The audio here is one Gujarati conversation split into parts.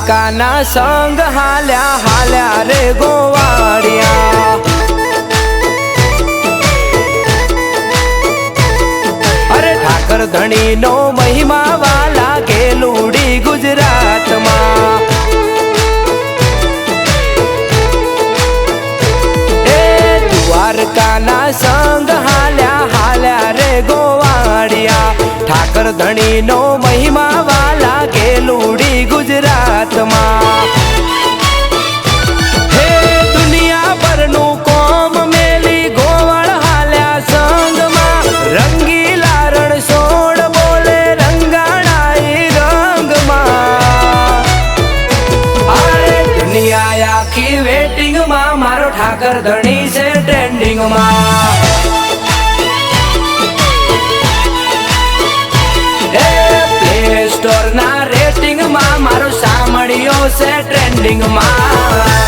દ્વારકાના સંગ હાલ્યા હાલ્યા રે ગોવાળિયા। અરે ઠાકર ધણી નો મહિમા વાલા કેલુડી ગુજરાતમાં। દ્વારકાના સંગ હાલ્યા હાલ્યા રે ગોવાળિયા। ઠાકર ધણી નો મહિમા વાલા કેલુડી ગુજરાતમાં। હે દુનિયા પરનું કોમ મેલી ગોવાળ હાલ્યા સંગમાં। રંગીલા રણછોડ બોલે રંગાણાઈ રંગમાં। અરે દુનિયા આખી વેટિંગમાં મારો ઠાકર ધણી છે ટ્રેન્ડિંગમાં। પ્લે સ્ટોર ના રેટિંગમાં મારો સાંભળ્યો છે ટ્રેન્ડિંગમાં।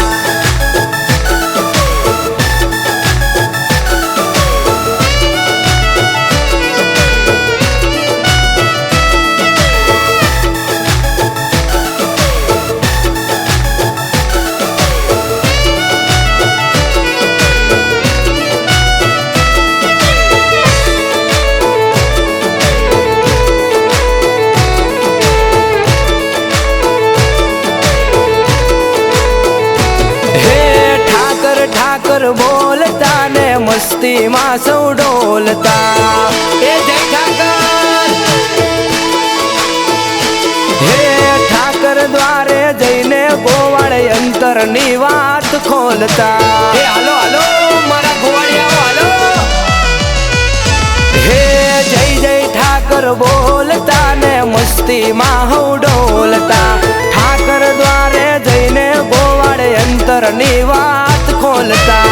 ઠાકર બોલતા ને મસ્તી માં સૌ ડોલતા। એ જય ઠાકર। હે ઠાકર દ્વારે જઈને ગોવાળે અંતર ની વાત ખોલતા। હે હાલો હાલો મારા ગોવાળિયાઓ હાલો। હે જય જય ઠાકર બોલતા ને મસ્તી માં હૌ ડોલતા। ઠાકર દ્વારે જઈને ગોવાળે અંતર ની વાત ખોલતા।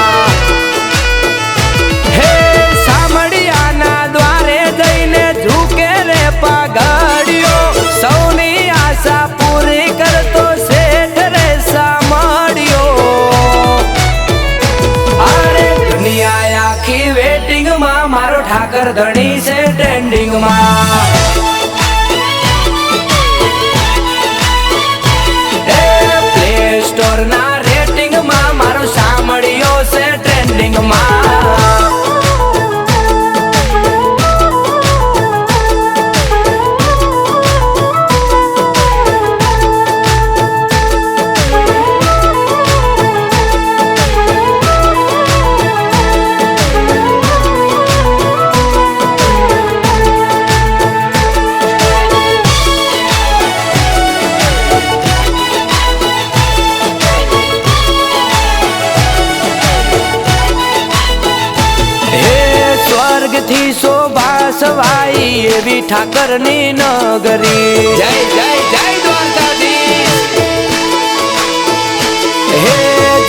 હે સામડિયાના દ્વારે જઈને ઝૂકે રે પાઘડિયો। સૌની આશા પૂરી કરતો શેઠ રે સામડિયો। અરે દુનિયા આખી વેટિંગમાં મારો ઠાકર ધણી છે ટ્રેન્ડિંગમાં। પ્લે સ્ટોર ના રેટિંગમાં મારો સાંભળ્યો છે ટ્રેન્ડિંગમાં। થી શોભા સવાઈ એવી ઠાકરની નગરી। જય જય જય દ્વારકાધીશ। હે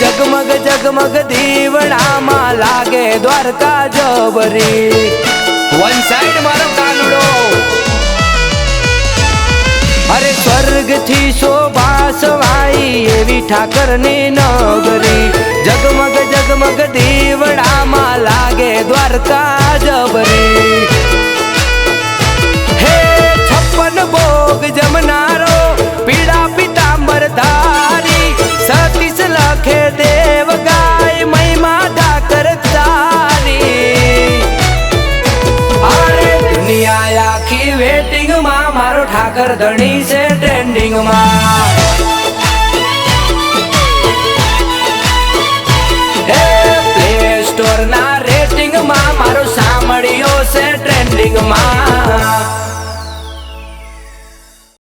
જગમગ જગમગ દીવડામાં લાગે દ્વારકા જબરી। વન સાઈડ મારો કાનુડો। અરે સ્વર્ગ થી શોભા સવાઈ એવી ઠાકરની નગરી। જગમગ જગમગ દીવડામાં લાગે દ્વારકા જબરી। હે 56 ભોગ જમનારો પીળા પીતાંબર ધારી। 37 લખે દેવ ગાય મહિમા ઠાકર તારી। અરે દુનિયા આખી વેટિંગમાં મારો ઠાકર ધણી છે ટ્રેન્ડિંગમાં।